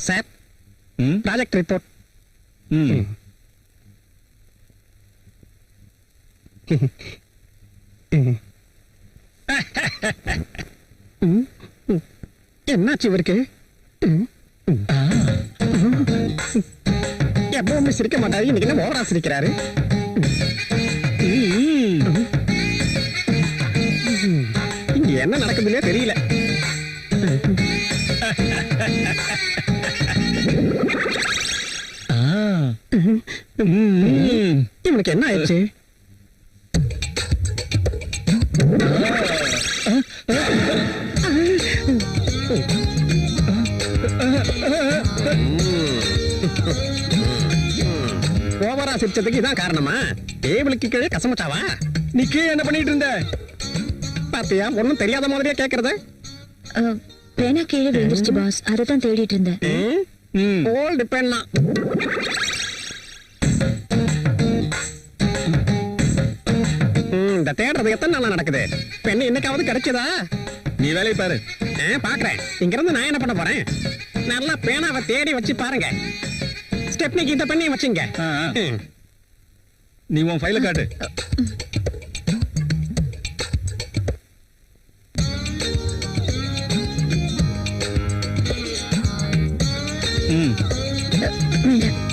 Sir project report. என்னாச்சு இவருக்கு? எப்பவுமே சிரிக்க மாட்டாரு, இன்னைக்கு என்ன ஓவரா சிரிக்கிறாரு? இங்க என்ன நடக்குதுன்னே தெரியல. இவனுக்கு என்ன ஆயிடுச்சு? ஓவரா சிரிச்சதுக்கு இதான் காரணமா? டேபிளுக்கு கீழே கசமச்சாவா? நீ கீழே என்ன பண்ணிட்டு இருந்த? பாத்தியா, ஒன்னும் தெரியாத மாதிரியா கேக்குறது? பேனா கீழே விழுந்துருச்சு பாஸ், அதான் தேடிட்டு இருந்தேன். ஓல்டு பெண்ணா? இந்த தேடுறது எத்தனை நாளா நடக்குது? பெண்ணு என்னைக்காவது கிடைச்சதா? நீ வேலையை பாரு. பாக்குறேன். இங்க இருந்து நான் என்ன பண்ண போறேன்? நல்லா பேனாவை தேடி வச்சு பாருங்க. ஸ்டெப்னிக்கு இந்த பெண்ணையும் வச்சுங்க. நீ உன் ஃபைல காட்டு.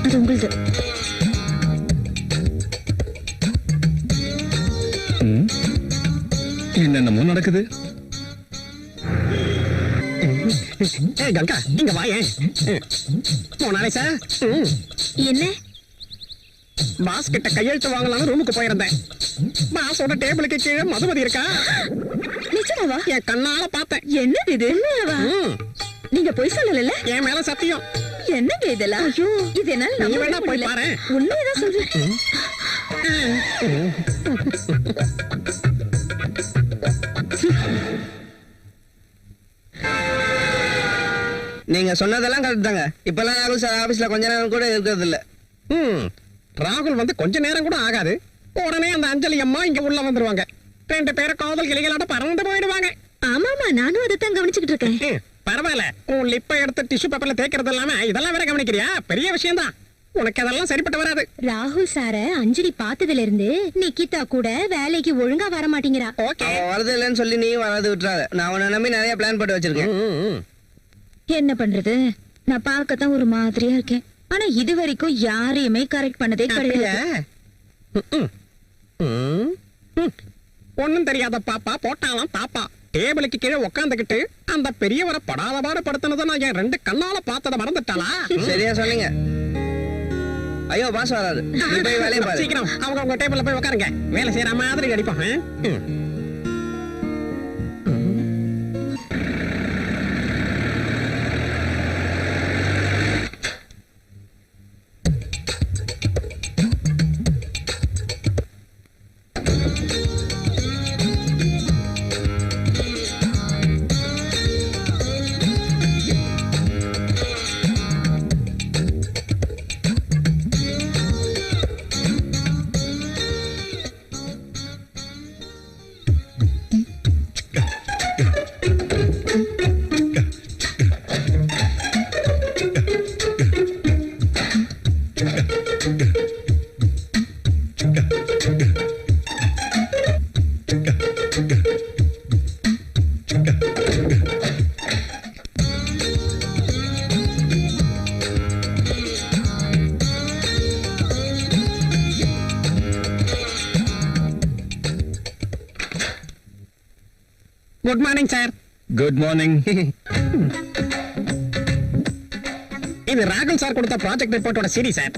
அது உங்களுது. என்னென்னமோ நடக்குது. கங்கா, இங்க வாயேன். போனாலே சார். என்ன? பாஸ் கிட்ட கையெழுத்து வாங்கலாம்னு ரூமுக்கு போயிருந்தேன். பாஸோட டேபிளுக்கு கீழே மதுமதி இருக்கா? நிஜமாவா? என் கண்ணால பார்த்தேன். என்னது இது? நீங்க போய் சொல்லல? என் மேல சத்தியம். என்னங்க இதெல்லாம்? ஐயோ, இது என்னால நீ வேணா போய் பாரு. உண்மையதான் சொல்றேன். நீங்க சொன்னதெல்லாம் கரெக்ட் தாங்க. இப்பெல்லாம் ராகுல் சார் ஆபீஸ்ல கொஞ்ச நேரம் கூட இருக்கிறது இல்ல. ராகுல் வந்து கொஞ்ச நேரம் கூட ஆகாது, உடனே அந்த அஞ்சலி அம்மா இங்க உள்ள வந்துருவாங்க. 2 பேரும் காதல் கிளிகளாட்ட பறந்து போயிடுவாங்க. ஆமாமா, நானும் அதைத்தான் கவனிச்சுக்கிட்டு இருக்கேன். பரவாயில்ல, உன் லிப்பை எடுத்து டிஷ்யூ பேப்பர்ல தேய்க்கிறது இல்லாம இதெல்லாம் வேற கவனிக்கிறியா? பெரிய விஷயம் தான். உனக்கு அதெல்லாம் சரிப்பட்டு வராது. ராகுல் சார அஞ்சலி பார்த்ததுல இருந்து நிக்கிதா கூட வேலைக்கு ஒழுங்கா வர மாட்டேங்கிறா. வரது இல்லைன்னு சொல்லி நீ வரது விட்டுறாத. நான் உன்னை நம்பி நிறைய பிளான் போட்டு வச்சிருக்கேன். என்ன பண்றது? நான் பார்க்கத்தான் ஒரு மாதிரியா இருக்கேன். ஆனா இது வரைக்கும் யாரையுமே கரெக்ட் பண்ணதே கிடையாது. ஒண்ணும் தெரியாத பாப்பா போட்டாலாம் பாப்பா டேபிளுக்கு கீழே உட்காந்துக்கிட்டு அந்த பெரியவரை படாத பாடு படுத்தினதை நான் என் 2 கண்ணால பார்த்தத மறந்துட்டாளா? சரியா சொன்னீங்க. ஐயோ, பாஸ் வராது. நீ போய் வேலையை பாரு. சீக்கிரம் அவங்க டேபிள்ல போய் உட்காருங்க. வேலை செய்யற மாதிரி அடிப்பாங்க. Good morning sir. Good morning. இது ராகுல் சார் கொடுத்த ப்ராஜெக்ட் ரிப்போர்ட்டோட சீரி சார்.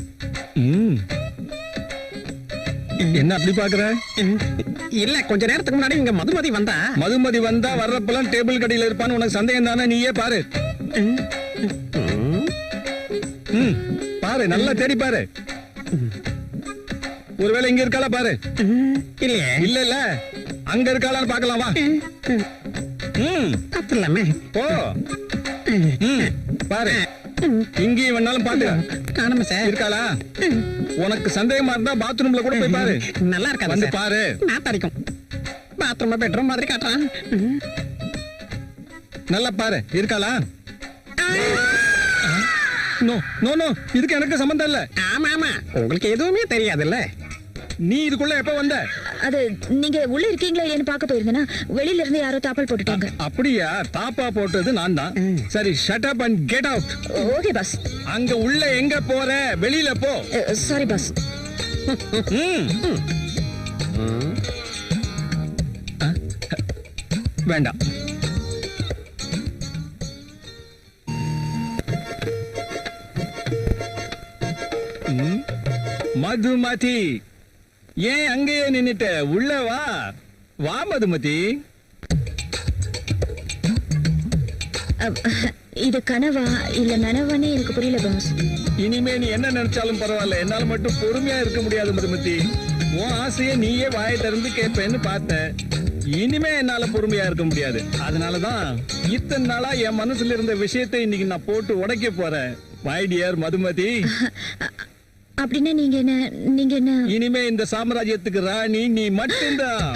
என்ன அப்படி பாக்குற? இல்ல, கொஞ்ச நேரத்துக்கு முன்னாடி இங்க மதுமதி வந்தா வர்றப்பெல்லாம் டேபிள் கடையில இருப்பான்னு உனக்கு சந்தேகம் தானே? நீயே பாரு. பாரு, நல்லா தேடி பாரு. ஒருவேளை இங்க இருக்காளா பாரு. இல்லையே. இல்ல அங்க இருக்காளான்னு பாக்கலாம் வா. கத்துலாமே. போ பாரு. இங்கேயும் வேணாலும் பாத்து காணுமே சார். இருக்காளா? உனக்கு சந்தேகமா இருந்தா பாத்ரூம்ல கூட போய் பாரு. நல்லா இருக்கா? வந்து பாரு. நான் தடிக்கும். பாத்ரூம் பெட்ரூம் மாதிரி காட்டுறான். நல்லா பாரு. இருக்காளா? நோ நோ நோ இதுக்கு எனக்கு சம்பந்தம் இல்ல. ஆமா ஆமா உங்களுக்கு எதுவுமே தெரியாதுல்ல. நீ இதுக்குள்ள எப்ப வந்த? அது நீங்க உள்ள இருக்கீங்களா இல்லையான்னு பார்க்க போயிருந்தேனா வெளியில இருந்து யாரோ தாப்பல் போட்டுட்டாங்க. அப்படியா? தாப்பா போட்டது நான் தான். சரி shut up and get out. Okay boss. அங்க உள்ள எங்க போற? வெளியில போ. Sorry boss. வேண்டாம். மதுமதி ஏன் அங்கேயே நின்னுட்ட? உள்ள வா. வா மதுமதி. இது கனவா இல்ல நனவானே எனக்கு புரியல பாஸ். இனிமே நீ என்ன நினைச்சாலும் பரவாயில்ல, என்னால மட்டும் பொறுமையா இருக்க முடியாது மதுமதி. உன் ஆசையை நீயே வாயை திறந்து கேட்பேன்னு பார்த்தேன். இனிமே என்னால பொறுமையா இருக்க முடியாது. அதனாலதான் இத்தனை நாளா என் மனசுல இருந்த விஷயத்தை இன்னைக்கு நான் போட்டு உடைக்க போறேன். My dear Madhumathi. அப்படின்னா நீங்க என்ன இனிமே இந்த சாம்ராஜ்யத்துக்கு ராணி நீ மட்டும்தான்.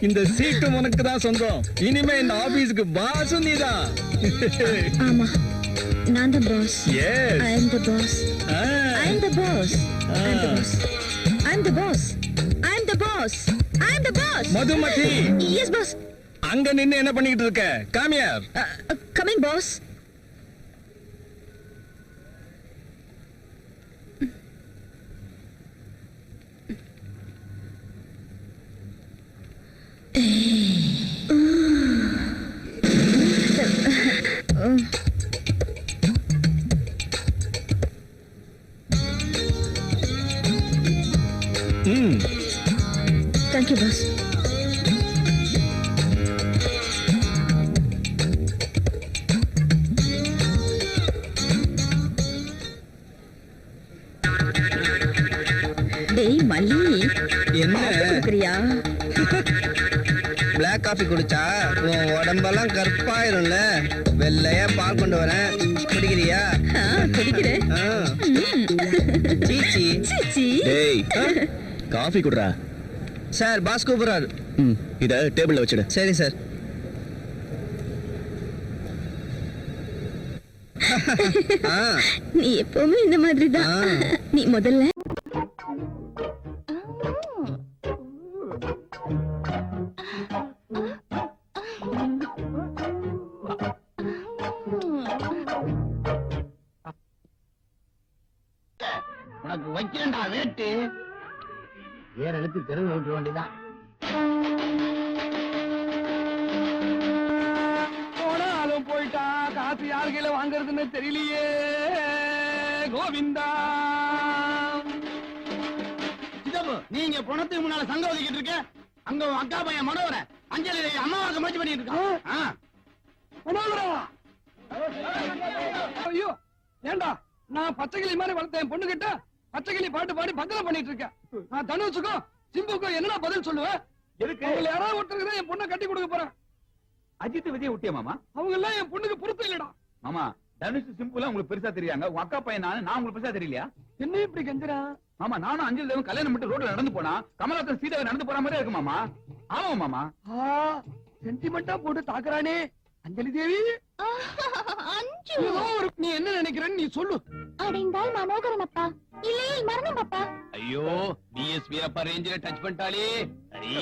இந்த சீட்டும் உனக்கு தான் சொந்தம். இனிமே இந்த ஆபீஸ்க்கு பாஸும் நீதான். ஆமா நான் தான் pass. Yes. I am the boss. I am the boss. I am the boss. I am the boss. I am the boss. I am the boss. Madhumathi. Yes boss. அங்க நின்னு என்ன பண்ணிட்டு இருக்க? Come here. Coming boss. Thank you boss. டேய் மல்லி என்ன குடிக்கிறியா? Black coffee குடிச்சா உன் உடம்பெல்லாம் கருப்பாயிரும்ல. வெள்ளையா பால் கொண்டு வரேன், குடிக்கிறியா? குடிக்கிறேன். சீச்சி. சீச்சி. டேய் காஃபி குடுறா. சார் பாஸ் கூப்பிடுறாரு. இத டேபிள்ல வச்சிடு. சரி சார். நீ எப்பவுமே இந்த மாதிரி தான். நீ முதல்ல உனக்கு வைக்கிறேன்டா வேட்டு. வேற எடுத்து தெருவு விட்டு வேண்டியதான். போனாலும் போயிட்டா, காசு யார் கையில வாங்குறதுன்னு தெரியலையே. கோவிந்தா. சிதம்பு, நீங்க பணத்துக்கு முன்னால சங்கம் ஒதுக்கிட்டு இருக்க. அங்க உன் அக்கா பையன் மனோகர அஞ்சலி அம்மாவுக்கு முயற்சி பண்ணிட்டு இருக்கான். ஐயோ ஏண்டா, நான் பச்சைக்கிளி மாதிரி வளர்த்த என் பொண்ணு கிட்ட பச்சைக்கிளி பாட்டு பாடி பத்திரம் பண்ணிட்டு இருக்கேன். நான் தனுஷுக்கும் சிம்புக்கும் என்னடா பதில் சொல்லுவேன்? அவங்களை யாராவது ஒருத்தருக்கு தான் என் பொண்ணை கட்டி கொடுக்க போறேன். அஜித் விஜய் விட்டியா மாமா? அவங்க எல்லாம் என் பொண்ணுக்கு பொறுத்து இல்லடா. மாமா தனுஷ் சிம்பிளா உங்களுக்கு பெருசா தெரியாங்க. உங்க அக்கா பையன் நான் உங்களுக்கு பெருசா தெரியலையா? என்ன இப்படி கெஞ்சரா? மாமா நானும் அஞ்சல் தேவன் கல்யாணம் மட்டும் ரோட்ல நடந்து போனா கமலாசன் சீதாவை நடந்து போற மாதிரி இருக்கு மாமா. ஆமா மாமா. சென்டிமெண்டா போட்டு தாக்குறானே அஞ்சலி தேவி. நீ என்ன நினைக்கிறன்னு நீ சொல்லு. அடைந்தால் மனோகரன் அப்பா, இல்லையே மரணம் அப்பா. ஐயோ டிஎஸ் வீரப்பா ரேஞ்சில டச் பண்ணிட்டாலே. சரி,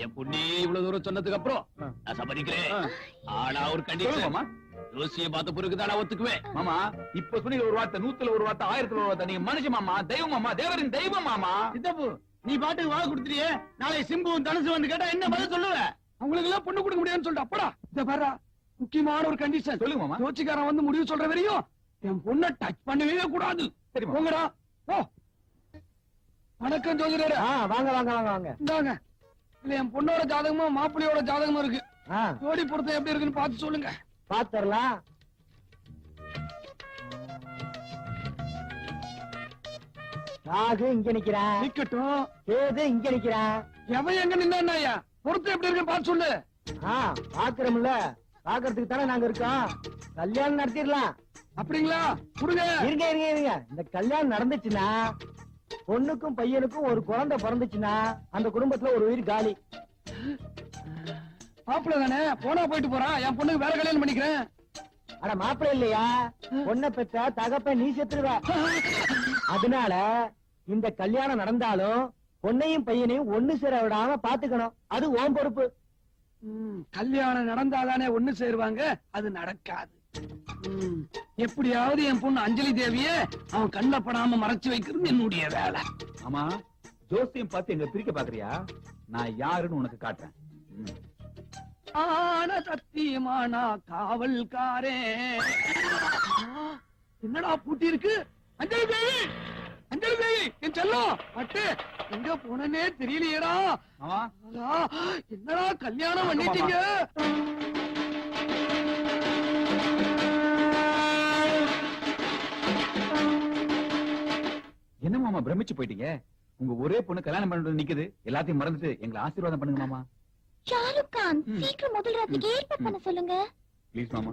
என் பொண்ணே இவ்வளவு தூரம் சொன்னதுக்கு அப்புறம் நான் சம்மதிக்கிறேன். ஆனா ஒரு கண்டிஷன் மாமா. ரோசியை பார்த்த பிறகு தான் நான் ஒத்துக்குவேன். மாமா இப்ப சொன்னீங்க ஒரு வார்த்தை, 100ல ஒரு வார்த்தை, 1000ல ஒரு வார்த்தை. நீங்க மனுஷ மாமா, தெய்வம் மாமா, தேவரின் தெய்வம் மாமா. சித்தப்பு, நீ பாட்டுக்கு வாழ கொடுத்துட்டியே. நாளை சிம்புவும் தனுசு வந்து கேட்டா என்ன பதில் சொல்லுவ? அவங்களுக்கு எல்லாம் பொண்ணு கொடுக்க முடியாதுன்னு சொல்லிட்டு அப்படா இந்த பாரு முக்கியமான ஒரு கண்டிஷன். சொல்லுங்க மாமா. யோசிக்காரன் வந்து முடிவு சொல்ற வரையும் என் பொண்ணை டச் பண்ணவே கூடாது. சரி மாமா. போங்கடா போ. வணக்கம் ஜோதிடரே. வாங்க வாங்க வாங்க வாங்க. இந்தாங்க. இல்ல என் பொண்ணோட ஜாதகமும் மாப்பிள்ளையோட ஜாதகமும் இருக்கு. ஜோடி பொருத்தம் எப்படி இருக்குன்னு பார்த்து சொல்லுங்க. பாத்துறலாம். ராகு இங்க நிக்கிறான், நிக்கட்டும். கேது இங்க நிக்கிறான். எவன் எங்க நின்னா பொருத்தம் எப்படி இருக்குன்னு பார்த்து சொல்லு. பாக்குறோம்ல, பாக்குறதுக்கு தானே நாங்க இருக்கோம். கல்யாணம் நடத்திடலாம். அப்படிங்களா? கொடுங்க. இருங்க இருங்க இருங்க. இந்த கல்யாணம் நடந்துச்சுன்னா, பொண்ணுக்கும் பையனுக்கும் ஒரு குழந்தை பிறந்துச்சுன்னா அந்த குடும்பத்துல ஒரு உயிர் காலி. மாப்பிள்ள தானே போனா போயிட்டு போறான். என் பொண்ணுக்கு வேற கல்யாணம் பண்ணிக்கிறேன். அட மாப்பிள்ளை இல்லையா பொண்ணை பெற்றா தகப்ப நீ செத்துருவ. அதனால இந்த கல்யாணம் நடந்தாலும் பொண்ணையும் பையனையும் ஒண்ணு சேர விடாம பாத்துக்கணும். அது உன் பொறுப்பு. கல்யாணம் நடந்தாதானே ஒண்ணு சேருவாங்க, அது நடக்காது. எப்படியாவது என் பொண்ணு அஞ்சலி தேவிய அவன் கண்ணுல படாம மறைச்சு வைக்கிறது என்னுடைய வேலை. ஆமா, ஜோசியம் பார்த்து எங்க பிரிக்க பாக்குறியா? நான் யாருன்னு உனக்கு காட்டுறேன். ஆன சத்தியமானா காவல்காரே. என்னடா பூட்டி இருக்கு? அஞ்சலி தேவி, அஞ்சலி தேவி, என் செல்லம் பட்டு எங்க போனே தெரியலையேடா. ஆமா, என்னடா கல்யாணம் பண்ணிட்டீங்க? என்ன மாமா பிரமிச்சு போயிட்டீங்க? உங்க ஒரே பொண்ணு கல்யாணம் பண்ணிட்டு நிக்குது, எல்லாத்தையும் மறந்துட்டு எங்களை ஆசீர்வாதம் பண்ணுங்க மாமா. ஷாருக் கான் சீக்கிரம் முதல் ராத்திரிக்கு ஏற்பாடு பண்ண சொல்லுங்க. ப்ளீஸ் மாமா.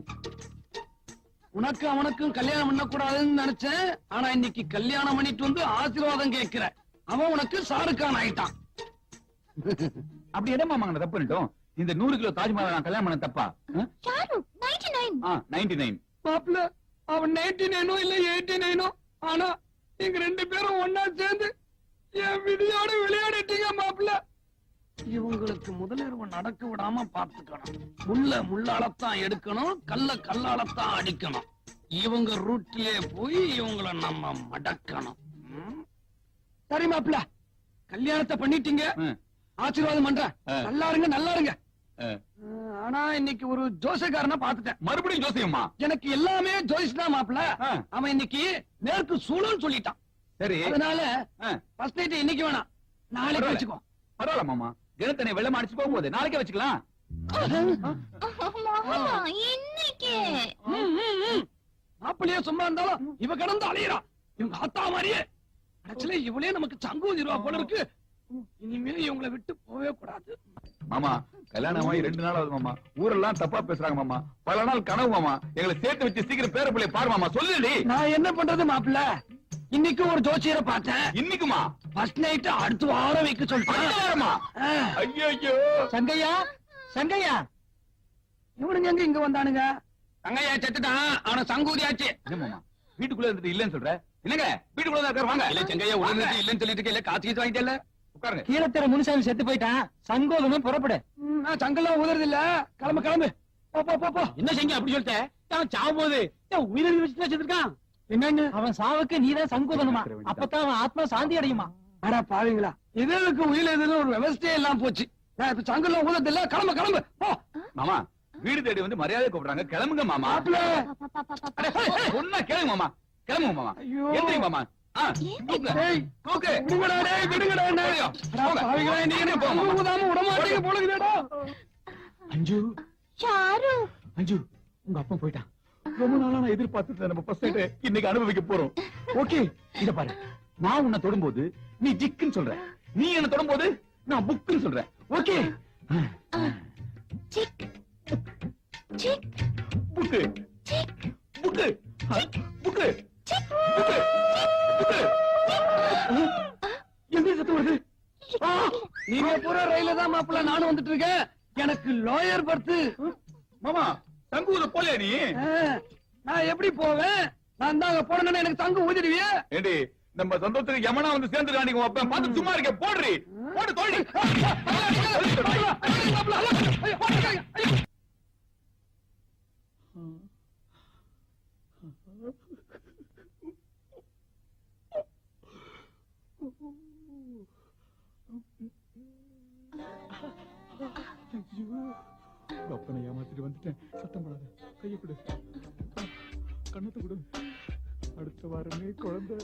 உனக்கு அவனுக்கும் கல்யாணம் பண்ண கூடாதுன்னு நினைச்சேன். ஆனா இன்னைக்கு கல்யாணம் பண்ணிட்டு வந்து ஆசீர்வாதம் கேட்கிற. அவன் உனக்கு ஷாருக் கான் ஆயிட்டான். அப்படி என்ன மாமா நான் தப்பு பண்ணிட்டோம்? இந்த 100 கிலோ தாஜ்மஹால் நான் கல்யாணம் பண்ண தப்பா? ஷாருக் 99. 99. மாப்பிள்ள அவன் 99 இல்ல 89. ஆனா நீங்க 2 பேரும் ஒன்னா சேர்ந்து என் விதியோட விளையாடிட்டீங்க மாப்பிள்ள. இவங்களுக்கு முதலிரவு நடக்க விடாம பாத்துக்கணும். முள்ள முள்ளாலத்தான் எடுக்கணும், கல்ல கல்லாலத்தான் அடிக்கணும். இவங்க ரூட்லயே போய் இவங்கள நம்ம மடக்கணும். சரி மாப்பிள்ள, கல்யாணத்தை பண்ணிட்டீங்க, ஆசீர்வாதம் பண்றேன். நல்லா இருங்க, நல்லா இருங்க. ஆனா இன்னைக்கு ஒரு ஜோசியக்காரனை பாத்துட்டேன். மறுபடியும் ஜோசியம்மா? எனக்கு எல்லாமே ஜோசியம் தான் மாப்பிள்ள. அவன் இன்னைக்கு மேற்கு சூழல் சொல்லிட்டான். சரி, அதனால ஃபர்ஸ்ட் நைட் இன்னைக்கு வேணாம், நாளைக்கு வச்சுக்கோ. பரவாயில்ல மாமா, கிணத்தனை வெள்ளம் அடிச்சு போகும்போது நாளைக்கே வச்சுக்கலாம். இன்னைக்கு மாப்பிள்ளையே சும்மா இருந்தாலும் இவ கிடந்து அலையிறான். இவங்க ஆத்தா மாதிரியே கடைசியில இவளே நமக்கு சங்கூதிருவா போல இருக்கு. இனிமே இவங்களை விட்டு போவே கூடாது. மாமா, கல்யாணமாயி 2 நாள் ஆகுது மாமா. ஊரெல்லாம் தப்பா பேசுறாங்க மாமா. பல நாள் கனவு மாமா. எங்களை சேர்த்து வச்சு சீக்கிரம் பேர பிள்ளைய பாரு மாமா. சொல்லுடி. நான் என்ன பண்றது மாப்பிள்ள? இன்னைக்கு ஒரு ஜோசியரை பார்த்தேன். இன்னைக்குமா? ஃபர்ஸ்ட் நைட் அடுத்த வாரம் வைக்க சொல்லிட்டாமா. ஐயோ, சங்கையா, சங்கையா, இவனுங்க எங்க இங்க வந்தானுங்க? தங்கையா செத்துட்டான், அவன சங்கூதியாச்சு. என்ன மாமா வீட்டுக்குள்ள இருந்துட்டு இல்லன்னு சொல்ற? என்னங்க வீட்டுக்குள்ள தான் இருக்காரு, வாங்க. இல்ல செங்கையா உடனே இல்லன்னு சொல்லிட்டு இல்ல, காசு கீச்சு வாங்கிட்டல. உட்காருங்க. கீழத்தர முனுசாமி செத்து போயிட்டான். சங்கோதமும் புறப்படு. நான் சங்கெல்லாம் ஊதுறது இல்ல. கிளம்பு கிளம்பு, போ போ போ போ. என்ன செங்க அப்படி சொல்லிட்ட? அவன் சாவும் போது உயிரிழந்து வச்சுட்டு வச்சிருக்கான். என்னன்னு? அவன் சாவுக்கு நீதான் சங்கோதனுமா, அப்பதான் அவன் ஆத்மா சாந்தி அடையுமா. அட பாவீங்களா, இதற்கு உயிர் எதுன்னு ஒரு விவசாயம் எல்லாம் போச்சு. நான் இப்ப சங்கெல்லாம் ஊதுறது இல்ல. கிளம்பு கிளம்பு, போ. மாமா வீடு தேடி வந்து மரியாதை கூப்பிடுறாங்க, கிளம்புங்க மாமா. ஒன்னா கேளுங்க மாமா, கிளம்புங்க மாமா. எந்திரிங்க மாமா. டேய், தூக்கு. விடுங்கடா, டேய், விடுங்கடா என்ன? அட பாவீங்களா, நீங்க என்ன பங்கு ஊதாம விட மாட்டீங்க போல இருக்குடா. அஞ்சு, ஷாருக் அஞ்சு, உங்க அப்பா போயிட்டான். ரொம்ப நாளா நான் எதிர்பார்த்துட்டு நம்ம ஃபர்ஸ்ட் நைட் இன்னைக்கு அனுபவிக்க போறோம். ஓகே, இத பாரு. நான் உன்னை தொடும்போது நீ ஜிக்குன்னு சொல்ற, நீ என்ன தொடும்போது நான் புக்குன்னு சொல்றேன். ஓகே, சிக் சிக் புக்கு சிக் புக்கு புக்கு சிக் புக்கு புக்கு. எங்க சத்தம் வருது? நீங்க பூரா ரயில தான் மாப்பிள்ள, நானும் வந்துட்டு இருக்கேன். எனக்கு லாயர் பர்த்து. மாமா தங்குவத போல நீ? நான் எப்படி போவேன்? நான் தான் போனேன்னு எனக்கு தங்கு ஊதிடுவியே. ஏண்டி நம்ம சந்தோஷத்துக்கு யமனா வந்து சேர்ந்துடானீங்க. உங்க அப்பா பார்த்து சும்மா இருக்க, போடுறி போடு தோழி. அப்பனை ஏமாத்திட்டு வந்துட்டேன். சத்தம் போடாத, கையை கொடு, கண்ணத்தை கொடு. அடுத்த வாரமே குழந்தை.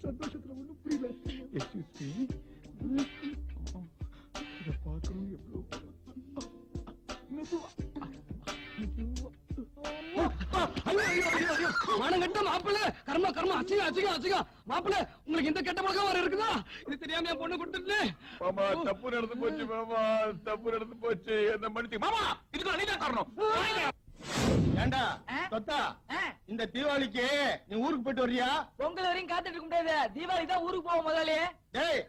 சந்தோஷத்துல ஒண்ணும் புரியல. இத பார்க்கணும் எவ்வளவு மானங்கட்ட மாப்பிள்ள, கர்ம கர்ம, அசிங்க அசிங்க அசிங்க. மாப்பிள்ள உங்களுக்கு இந்த கெட்ட பழக்கம் வர இருக்குதா? இது தெரியாம என் பொண்ணு கொடுத்துட்டு. மாமா தப்பு நடந்து போச்சு, மாமா தப்பு நடந்து போச்சு. என்ன மன்னிச்சு மாமா, இதுக்கு நீதான் காரணம். ஏண்டா தொத்தா, இந்த தீபாவளிக்கு நீ ஊருக்கு போயிட்டு வர்றியா? பொங்கல் வரையும் காத்துட்டு இருக்க முடியாது. தீபாவளி தான் ஊருக்கு போவோம் முதலே. டேய்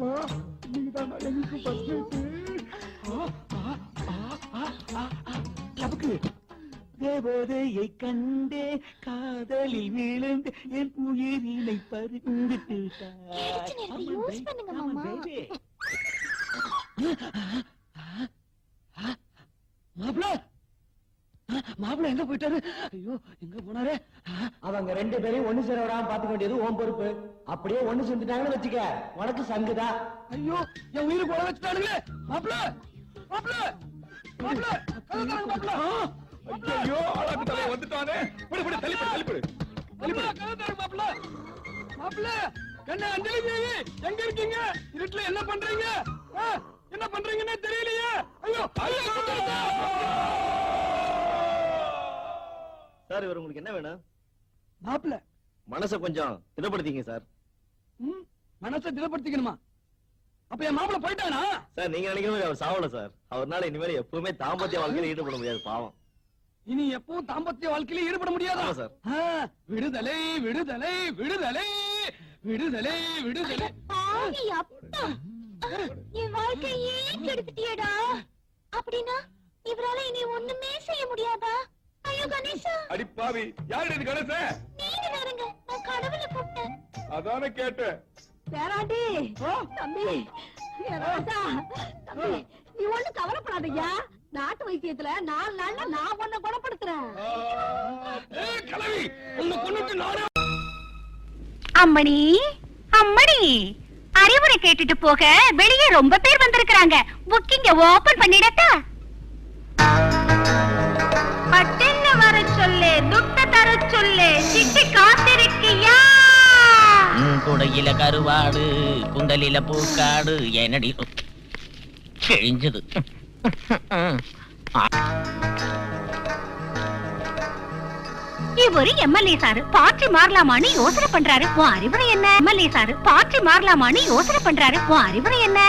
அம்மா நீதான் எனக்கு ஃபர்ஸ்ட் தேவதையை கண்டே காதலில் விழுந்து என் உயிரினை பறிந்து யூஸ் பண்ணுங்க மாமா. மாப்பிள்ள எங்க போயிட்டாரு? ஐயோ எங்க போனாரு? அவங்க ரெண்டு பேரையும் ஒண்ணு சேர விடாம பாத்துக்க வேண்டியது உன் பொறுப்பு. அப்படியே ஒண்ணு சேர்ந்துட்டாங்கன்னு வச்சுக்க, உனக்கு சங்குதா. ஐயோ என் உயிரை போட வச்சுட்டானுங்களே. மாப்பிள்ள மாப்பிள்ள மாப்பிள்ள கதவு மாப்பிள்ள. ஐயோ ஆளாக்கு தலைய வந்துட்டானே. விடு விடு தள்ளிப்படு மாப்பிள்ள மாப்பிள்ள கண்ணே அஞ்சலி தேவி எங்க இருக்கீங்க? இருட்டுல என்ன பண்றீங்க? என்ன பண்றீங்கன்னே தெரியலையே. ஐயோ சார் இவர் உங்களுக்கு என்ன வேணும்? மாப்பிள்ள மனசை கொஞ்சம் திடப்படுத்திங்க சார். மனசை திடப்படுத்திக்கணுமா? அப்ப என் மாப்பிள்ள போயிட்டானா? சார் நீங்க நினைக்கிற மாதிரி அவர் சாவல சார். அவர்னால இனிமேல் எப்பவுமே தாம்பத்திய வாழ்க்கையில ஈடுபட முடியாது பாவம். இனி எப்பவும் தாம்பத்திய வாழ்க்கையில ஈடுபட முடியாதா? ஆமா சார். விடுதலை விடுதலை விடுதலை விடுதலை விடுதலை. ஆவி அப்பா, என் வாழ்க்கையே கெடுத்துட்டியடா. அப்படின்னா இவரால இனி ஒண்ணுமே செய்ய முடியாதா? ஐயோ கணேசா. அடி பாவி யாரு இது கணேச? நீங்க வேறங்க, நான் கடவுளை கூப்பிட்டேன். அதானே கேட்டேன். பேராண்டி தம்பி, என் ராஜா தம்பி, நீ ஒண்ணு கவலைப்படாதய்யா. நாட்டு வைத்தியத்துல 4 நாள்ல நான் உன்னை குணப்படுத்துறேன். கலவி உன்னை கொன்னுட்டு நானே. அம்மணி அம்மணி, அறிவுரை கேட்டுட்டு போக வெளியே ரொம்ப பேர் வந்திருக்காங்க. புக்கிங்க ஓபன் பண்ணிடட்டா? பட்டுன்னு வர சொல்லு, துட்ட தர சொல்லு, சிட்டி காத்திருக்கியா? குடையில கருவாடு குந்தலில பூக்காடு என்னடி கிழிஞ்சது. இவரு எம்எல்ஏ சாரு பார்ட்டி மாறலாமான்னு யோசனை பண்றாரு. உன் அறிவுரை என்ன? எம்எல்ஏ சாரு பார்ட்டி மாறலாமான்னு யோசனை பண்றாரு. உன் அறிவுரை என்ன?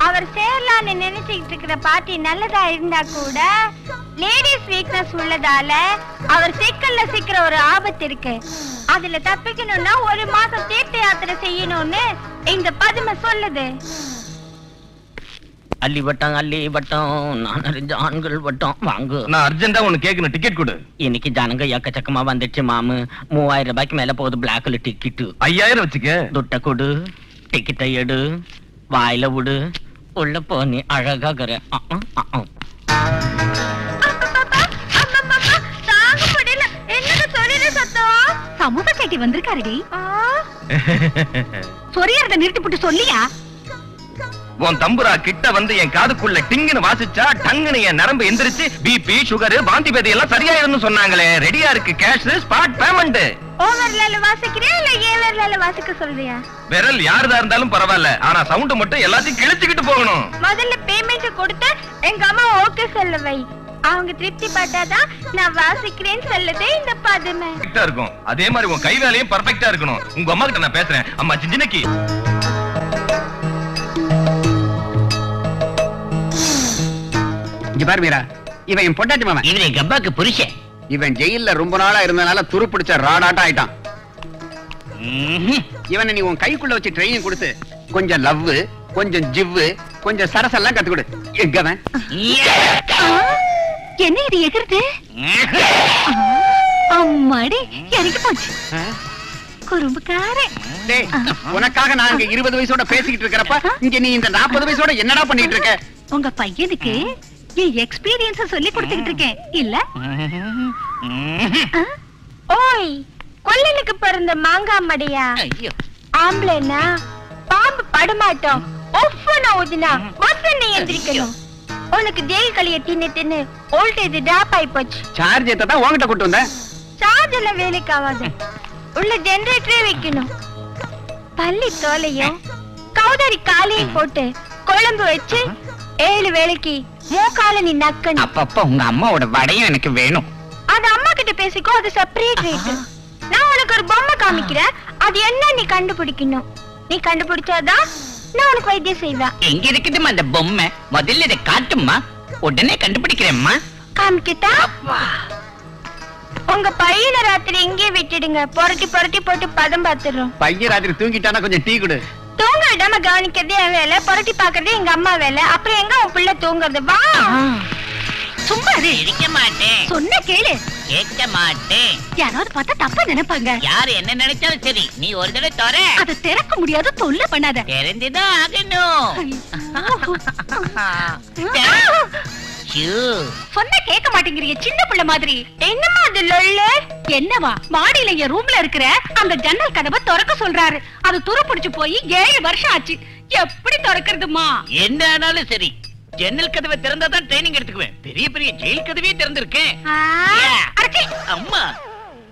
அவர் சேரலான்னு நினைச்சுக்கிட்டு இருக்கிற பார்ட்டி நல்லதா இருந்தா கூட லேடிஸ் வீக்னஸ் உள்ளதால அவர் சிக்கல்ல சிக்கிற ஒரு ஆபத்து இருக்கு. அதுல தப்பிக்கணும்னா 1 மாசம் தீர்த்த யாத்திரை செய்யணும்னு இந்த பதுமை சொல்லுது. அள்ளி வட்டம் நான் அறிஞ்ச ஆண்கள் வட்டம் வாங்கு. நான் அர்ஜென்ட்டா ஒன்னு கேட்கணும், டிக்கெட் கொடு. இன்னைக்கு ஜனங்க எக்கச்சக்கமா வந்துச்சு மாமு. 3000 ரூபாய்க்கு மேல போகுது பிளாக்ல டிக்கெட்டு. 5000 வச்சுக்க. துட்ட கொடு, டிக்கெட்டை எடு, வாயில விடு, உள்ள போனி அழகாகிற. சமூக சேட்டி வந்திருக்காருடி. சொரியறத நிறுத்தி போட்டு சொல்லியா? உன் தம்புரா கிட்ட வந்து என் காதுக்குள்ள டிங்குன்னு வாசிச்சா டங்குன்னு என் நரம்பு எந்திரிச்சு பிபி சுகர் வாந்தி பேதி எல்லாம் சரியாயிருன்னு சொன்னாங்களே. ரெடியா இருக்கு கேஷ் ஸ்பாட் பேமெண்ட். ஓவர்லால வாசிக்கிறியா இல்ல ஏவர்லால வாசிக்க சொல்றியா? விரல் யாருதா இருந்தாலும் பரவாயில்ல, ஆனா சவுண்ட் மட்டும் எல்லாத்தையும் கிழிச்சுக்கிட்டு போகணும். முதல்ல பேமெண்ட் கொடுத்து எங்க அம்மா ஓகே சொல்ல வை. அவங்க திருப்தி பட்டாதான் நான் வாசிக்கிறேன்னு சொல்லுதே இந்த பதுமை. கரெக்ட்டா இருக்கும். அதே மாதிரி உன் கை வேலையும் பெர்ஃபெக்ட்டா இருக்கணும். உங்க அம்மா கிட்ட நான் பேசுறேன். அம்மா சின்னக்கி. இங்க பாரு மீரா, இவன் என் பொண்டாட்டி மாமன். இவன் எங்க அப்பாக்கு புருஷன். இவன் ஜெயில்ல ரொம்ப நாளா இருந்தனால துரு பிடிச்ச ராடாட்டம் ஆயிட்டான். இவனை நீ உன் கைக்குள்ள வச்சு ட்ரைனிங் கொடுத்து கொஞ்சம் லவ், கொஞ்சம் ஜிவ்வு, கொஞ்சம் சரசெல்லாம் கத்து கொடு. எங்கவன் என்ன இது எகிறது? அம்மாடி எனக்கு போச்சு. குறும்புக்காரன். உனக்காக நான் இங்க 20 வயசோட பேசிக்கிட்டு இருக்கிறப்ப இங்க நீ இந்த 40 வயசோட என்னடா பண்ணிட்டு இருக்க? உங்க பையனுக்கு என் எக்ஸ்பீரியன்ஸ் சொல்லி கொடுத்துக்கிட்டு இருக்கேன் இல்ல? ஓய், கொல்லனுக்கு பிறந்த மாங்காமடியா? ஆம்பளைனா பாம்பு படமாட்டோம். ஒஃப்னா ஊதினா வசனை எந்திரிக்கணும். உனக்கு ஜெயில் களிய தின்னு தின்னு வோல்டேஜ் டிராப் ஆயி போச்சு. சார்ஜ் ஏத்த தான் உன்கிட்ட கூட்டு வந்தேன். சார்ஜ் எல்லாம் வேலைக்கு ஆகாது. உள்ள ஜெனரேட்டரே வைக்கணும். பள்ளி தோலையும் கௌதாரி காலையும் போட்டு குழம்பு வச்சு 7 வேளைக்கு மூக்கால நீ நக்கணும். அப்பப்ப உங்க அம்மாவோட வடையும் எனக்கு வேணும். அது அம்மா கிட்ட பேசிக்கோ, அது செப்பரேட் ரேட். நான் உனக்கு ஒரு பொம்மை காமிக்கிறேன், அது என்ன நீ கண்டுபிடிக்கணும். நீ கண்டுபிடிச்சாதான் நான் உனக்கு வைத்தியம் செய்வேன். எங்க இருக்குதுமா அந்த பொம்மை? முதல்ல இதை காட்டுமா, உடனே கண்டுபிடிக்கிறேம்மா. காமிக்கிட்டா? உங்க பையனை ராத்திரி இங்கே விட்டுடுங்க. புரட்டி புரட்டி போட்டு பதம் பார்த்துடுறோம். பையன் ராத்திரி தூங்கிட்டானா கொஞ்சம் டீ கொடு. தூங்க விடாம கவனிக்கிறது என் வேலை, புரட்டி பாக்குறது எங்க அம்மா வேலை. அப்புறம் எங்க உன் பிள்ளை தூங்குறது? வா சும்மா இருக்க மாட்டேன். சொன்ன கேளு. கேட்க மாட்டேன். யாராவது பார்த்தா தப்பா நினைப்பாங்க. யாரு என்ன நினைச்சாலும் சரி, நீ ஒரு தடவை தர. அதை திறக்க முடியாது, தொல்லை பண்ணாத. தெரிஞ்சுதான் ஆகணும். சொன்ன கேட்க மாட்டேங்கிறீங்க, சின்ன பிள்ளை மாதிரி. என்னமா அது லொல்லு? என்னவா? மாடியில என் ரூம்ல இருக்கிற அந்த ஜன்னல் கதவை திறக்க சொல்றாரு. அது துருப்பிடிச்சு போய் 7 வருஷம் ஆச்சு. எப்படி திறக்கிறதுமா? என்ன ஆனாலும் சரி, ஜன்னல் கதவை திறந்தாதான் ட்ரைனிங் எடுத்துக்குவேன். பெரிய பெரிய ஜெயில் கதவே திறந்திருக்கேன். அம்மா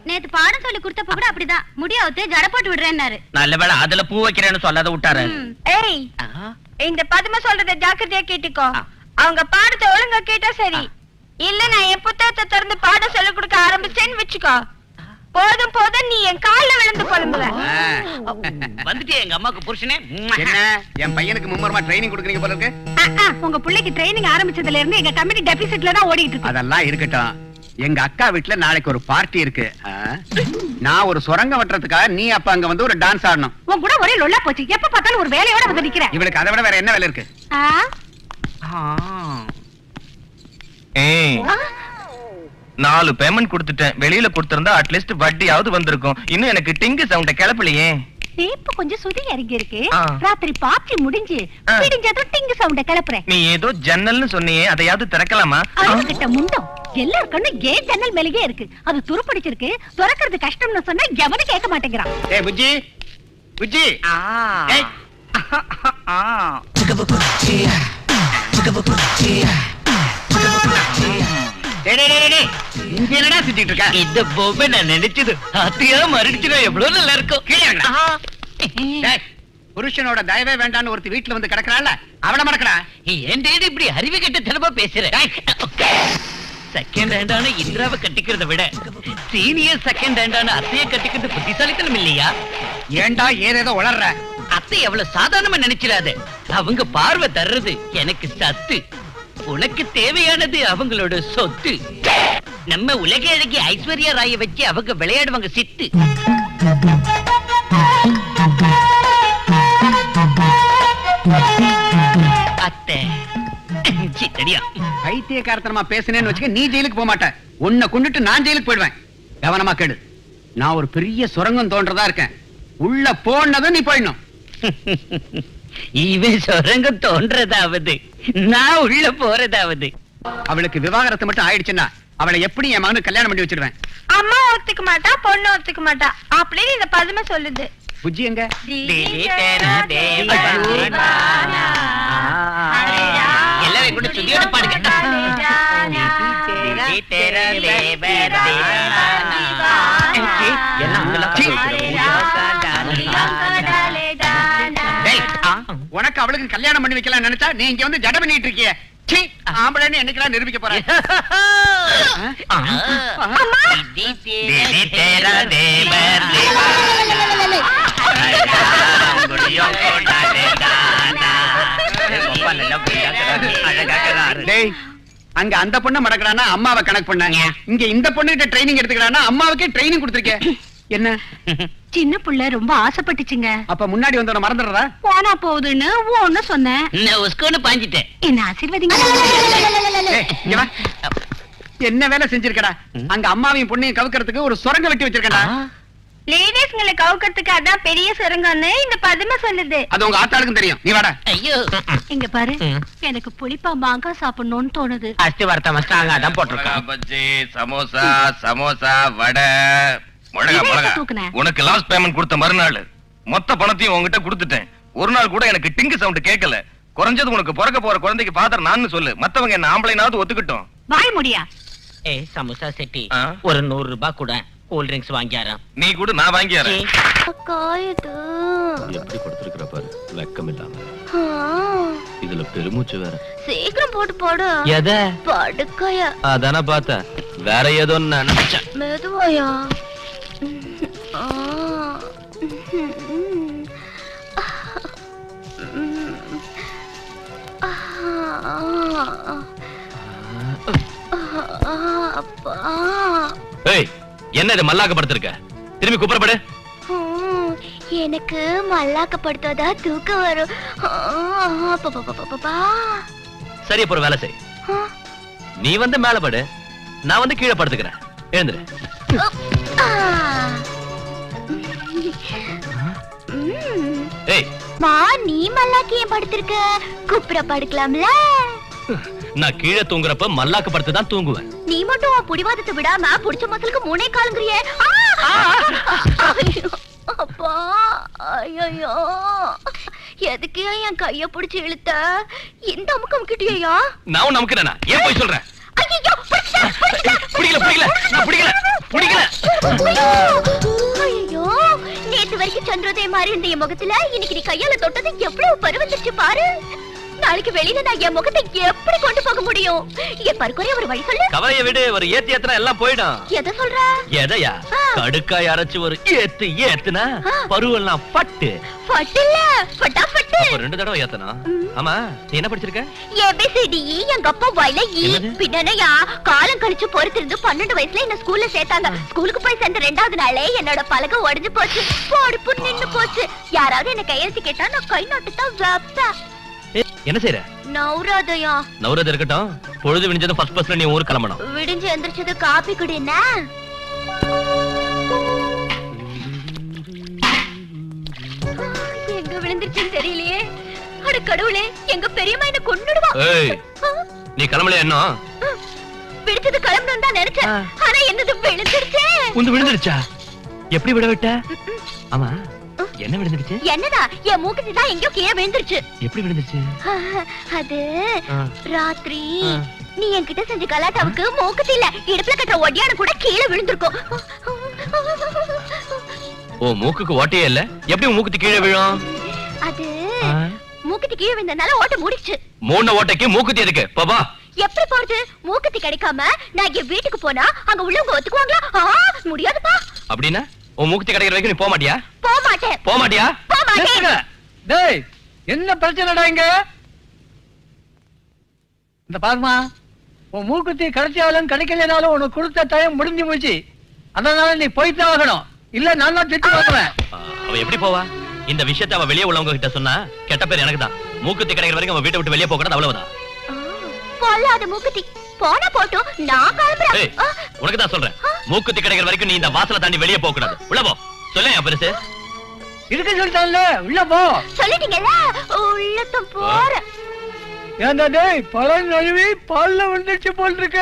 நேத்து பாடம் சொல்லி கொடுத்தப்ப கூட அப்படிதான் முடியாவது ஜட போட்டு விடுறேன்னாரு. நல்ல வேளை அதுல பூ வைக்கிறேன்னு சொல்லாத விட்டாரு. ஏய், இந்த பதுமை சொல்றத ஜாக்கிரதையா கேட்டுக்கோ. அவங்க பாடத்தை ஒழுங்கா கேட்டா சரி. இல்ல நான் என் புத்தகத்தை திறந்து பாடம் சொல்லி கொடுக்க ஆரம்பிச்சேன்னு வச்சுக்கோ, போதும் போதும் நீ என் கால்ல விழுந்து புலம்புவ. வந்துட்டே எங்க அம்மாக்கு புருஷனே. என்ன என் பையனுக்கு மும்முரமா ட்ரைனிங் கொடுக்குறீங்க போல இருக்கு. உங்க பிள்ளைக்கு ட்ரைனிங் ஆரம்பிச்சதுல இருந்து எங்க கம்பெனி டெபிசிட்ல தான் ஓடிட்டு இருக்கு. அதெல்லாம் இருக்கட்டும். எங்க அக்கா வீட்டுல நாளைக்கு ஒரு பார்ட்டி இருக்கு. நான் ஒரு சுரங்கம் வெட்டுறதுக்காக நீ அப்ப அங்க வந்து ஒரு டான்ஸ் ஆடணும். உன் கூட ஒரே லொல்லா போச்சு. எப்ப பார்த்தாலும் ஒரு வேலையோட வந்து நிக்கிற. இவளுக்கு அதை விட வேற என்ன வேலை இருக்கு? ஏய், 4 பேமெண்ட் கொடுத்துட்டேன். வெளியில கொடுத்திருந்தா அட்லீஸ்ட் வட்டியாவது வந்திருக்கும். இன்னும் எனக்கு டிங்கு சவுண்ட கிளப்பலையே. சேப்பு கொஞ்சம் சுதி இறங்கி இருக்கு. ராத்திரி பார்ட்டி முடிஞ்சு பிடிஞ்சதும் டிங்கு சவுண்ட கிளப்புறேன். நீ ஏதோ ஜன்னல்னு சொன்னியே, அதையாவது திறக்கலாமா? கிட்ட முண்டம் எல்லாரும் கண்ணு ஏன் ஜன்னல் மேலேயே இருக்கு. அது துருப்பிடிச்சிருக்கு, திறக்கிறது கஷ்டம்னு சொன்னா எவனும் கேட்க மாட்டேங்கிறான். ஏய் புஜ்ஜி, புஜ்ஜி. ஏய் என்னடா செஞ்சிட்டு இருக்க? இந்த பொம்மை நான் நினைச்சது அத்தையா மறுடிச்சுனா எவ்வளவு நல்லா இருக்கும். புருஷனோட தயவே வேண்டான்னு ஒருத்தி வீட்டுல வந்து கிடக்குறாள், அவளை மறக்கடா. ஏன் டேடி இப்படி அறிவு கெட்ட தனமா பேசுற? செகண்ட் ஹேண்டான இந்திராவை கட்டிக்கிறத விட சீனியர் செகண்ட் ஹேண்டான அத்தைய கட்டிக்கிறது புத்திசாலித்தனம் இல்லையா? ஏண்டா ஏதேதோ வளர்ற? அத்தை எவ்வளவு சாதாரணமா நினைச்சிடாத. அவங்க பார்வை தர்றது எனக்கு சத்து, உனக்கு தேவையானது அவங்களோட சொத்து. நம்ம உலக அழகி ஐஸ்வர்யா ராய வச்சு அவங்க விளையாடுவாங்க சித்து. அத்தை சித்தடியா பைத்தியக்காரத்தனமா பேசுனேன்னு வச்சுக்க, நீ ஜெயிலுக்கு போக மாட்ட. உன்னை கொண்டுட்டு நான் ஜெயிலுக்கு போயிடுவேன். கவனமா கேடு. நான் ஒரு பெரிய சுரங்கம் தோன்றதா இருக்கேன். உள்ள போனதும் நீ போயிடணும். இவன் சுரங்கம் தோன்றதாவது, நான் உள்ள போறதாவது. அவளுக்கு விவாகரத்து மட்டும் ஆயிடுச்சுன்னா அவளை எப்படி என் மகனுக்கு கல்யாணம் பண்ணி வச்சிருவேன். அம்மா ஒத்துக்க மாட்டா, பொண்ணு ஒத்துக்க மாட்டா அப்படின்னு இந்த பதுமை சொல்லுது. புஜ்ஜி எங்க? எல்லாரும் கூட சுதியோட பாடுங்க. உனக்கு அவளுக்கு கல்யாணம் பண்ணி வைக்கலாம் நினைச்சா நீ இங்க வந்து ஜட பண்ணிட்டு இருக்கிய. ஆம்பளைன்னு என்னைக்கெல்லாம் நிரூபிக்க போறேன். அங்க அந்த பொண்ணு மடக்கிறானா அம்மாவை கணக்கு பண்ணாங்க. இங்க இந்த பொண்ணுகிட்ட ட்ரைனிங் எடுத்துக்கிறானா அம்மாவுக்கே ட்ரைனிங் கொடுத்திருக்கேன். என்ன சின்ன புள்ள ரொம்ப ஆசைப்பட்டுச்சுங்க. அப்ப முன்னாடி வந்தவன மறந்துடுறதா? போனா போகுதுன்னு ஒன்னு சொன்னேன். பாஞ்சிட்டேன். என்ன ஆசீர்வதிங்க. என்ன வேலை செஞ்சிருக்கடா? அங்க அம்மாவையும் பொண்ணையும் கவுக்கிறதுக்கு ஒரு சுரங்க வெட்டி வச்சிருக்கடா. லேடிஸ்ங்களை கவுக்கிறதுக்கு அதான் பெரிய சுரங்கம்னு இந்த பதுமை சொல்லுது. அது உங்க ஆத்தாளுக்கும் தெரியும். நீ வாடா. ஐயோ இங்க பாரு, எனக்கு புளிப்பா மாங்காய் சாப்பிடணும்னு தோணுது. அஸ்தி வர்த்த மஸ்டாங்க அதான் போட்டுருக்கேன். பஜ்ஜி, சமோசா, சமோசா, வடை, மிளகா, மிளகா. உனக்கு லாஸ்ட் பேமெண்ட் கொடுத்த மறுநாள் மொத்த பணத்தையும் உங்ககிட்ட கொடுத்துட்டேன். ஒரு நாள் கூட எனக்கு டிங்கு சவுண்ட் கேட்கல. குறைஞ்சது உனக்கு பிறக்க போற குழந்தைக்கு ஃபாதர் நான் சொல்லு. மத்தவங்க என்ன ஆம்பளைனாவது ஒத்துக்கிட்டோம். வாய் முடியா? ஏய் சமோசா செட்டி, ஒரு 100 ரூபாய் கூட கூல் ட்ரிங்க்ஸ் வாங்கியாரன். நீ கூட நான் வாங்கியாரன். காயுது. எப்படி படுத்திருக்கிற பாரு, வெக்கம் இல்லாம. இதுல பெருமூச்சு வேற. சீக்கிரம் போட்டு போடு. எதை? படுக்கைய. அதான பார்த்தேன், வேற ஏதோ நினைச்சேன். மெதுவாயா? ஏய், என்ன இது மல்லாக்க படுத்திருக்க? திரும்பி குப்புறப்படு. எனக்கு மல்லாக்க படுத்தாதா தூக்கம் வரும். சரி அப்புறம் வேலை செய். நீ வந்து மேல படு, நான் வந்து கீழே படுத்துக்கிறேன். எழுந்துரு. ஏய் மா, நீ மல்லாக்கி ஏன் படுத்திருக்க? குப்புற படுக்கலாம்ல. நான் கீழே தூங்குறப்ப மல்லாக்க படுத்து தான் தூங்குவேன். நீ மட்டும் உன் புடிவாதத்தை விடாம புடிச்ச மசலுக்கு 3 காலுங்கறியே. அப்பா, ஐயோ, எதுக்கு என் கைய பிடிச்சு இழுத்த? இந்த அமுக்கம் கிட்டியா? நான் நமக்குறேனா? ஏன் போய் சொல்றேன்? ஐயோ, பிடிக்கல. ஐயோ, நேத்து வரைக்கும் சந்திரோதயம் மாதிரி இருந்த என் முகத்துல இன்னைக்கு நீ கையால தொட்டது எவ்வளவு பருவந்துச்சு பாரு. நாளைக்கு வெளியில நான் என் முகத்தை எப்படி கொண்டு போக முடியும்? என் பருக்குறைய ஒரு வழி சொல்லு. கவலைய விடு, ஒரு ஏத்தினா எல்லாம் போயிடும். எதை சொல்ற? எதையா? கடுக்காய் அரைச்சு ஒரு ஏத்துனா பருவெல்லாம் பட்டு இல்ல, ஃபட்டாஃபட். 2 தடவை ஏத்தனா. ஆமா, நீ என்ன படிச்சிருக்க? ABCD எங்க அப்பா வாயில பின்னனையா காலம் கழிச்சு பொறுத்திருந்து 12 வயசுல என்ன ஸ்கூல்ல சேர்த்தாங்க. ஸ்கூலுக்கு போய் சேர்ந்த 2வது நாளே என்னோட பலகை உடைஞ்சு போச்சு. போடுப்பு நின்னு போச்சு. யாராவது என்ன கையெழுத்து கேட்டா நான் கை நாட்டு தான் வைப்பேன். என்ன செய்யற? நௌராதயா. நௌராத இருக்கட்டும். பொழுது விடிஞ்சதும் ஃபர்ஸ்ட் பஸ்ல நீ ஊருக்கு கிளம்பணும். விடிஞ்சு எந்திரிச்சது காபி குடி. என்ன எங்க விழுந்துருச்சுன்னு தெரியலையே. அட கடவுளே, எங்க பெரியம்மா என்ன கொன்னுடுவா. ஏய், நீ கிளம்பலையா என்ன? விடிச்சது கிளம்பணும் தான் நினைச்சேன். ஆனா என்னது விழுந்துருச்சே. உந்து விழுந்துருச்சா? எப்படி விட விட்ட? ஆமா, என்ன விழுந்துருச்சு? என்னடா, என் மூக்குத்தி தான் எங்கயோ கீழே விழுந்துருச்சு. எப்படி விழுந்துருச்சு? அது ராத்திரி நீ என்கிட்ட செஞ்ச கலாட்டாவுக்கு மூக்குத்தி இல்ல, இடுப்புல கட்டுற ஒடியான கூட கீழே விழுந்திருக்கும். ஓ, மூக்குக்கு ஓட்டையே இல்ல, எப்படி மூக்குத்தி கீழே விழும்? அது மூக்குத்தி கீழே விழுந்தனால ஓட்டை மூடிச்சு. மூணு ஓட்டைக்கு மூக்குத்தி எதுக்கு? பாபா, எப்படி போறது? மூக்குத்தி கிடைக்காம நான் என் வீட்டுக்கு போனா அங்க உள்ளவங்க ஒத்துக்குவாங்களா? முடியாதுப்பா. அப்படின்னா உன் மூக்குத்தி கிடைக்கிற வரைக்கும் நீ போக மாட்டியா? போக மாட்டேன். போக மாட்டியா? போக மாட்டேன். டேய், என்ன பிரச்சனைடா இங்க? இந்த பாருமா, உன் மூக்குத்தி கிடைச்சாலும் கிடைக்கலனாலும் உனக்கு கொடுத்த டைம் முடிஞ்சு போச்சு. அதனால நீ போயிட்டு ஆகணும். இல்ல நான் தான் திட்டு வாங்குவேன். அவ எப்படி போவா? இந்த விஷயத்தை அவ வெளியே உள்ளவங்க கிட்ட சொன்னா கெட்ட பேர் எனக்கு தான். மூக்குத்தி கிடைக்கிற வரைக்கும் அவ வீட்டை விட்டு வெளியே போக கூடாது, அவ்வளவுதான். பொல்லாத மூக்குத்தி போனா போட்டும், நான் கிளம்புறேன். உனக்கு தான் சொல்றேன், மூக்குத்தி கிடைக்கிற வரைக்கும் நீ இந்த வாசலை தாண்டி வெளியே போக கூடாது. உள்ள போ. சொல்லேன் பெருசு. இருக்கு சொல்லிட்டான்ல, உள்ள போ. சொல்லிட்டீங்கல்ல, உள்ளத்தும் போறேன். ஏன்டா டேய், பழம் நழுவி பால்ல வந்துச்சு போல் இருக்க.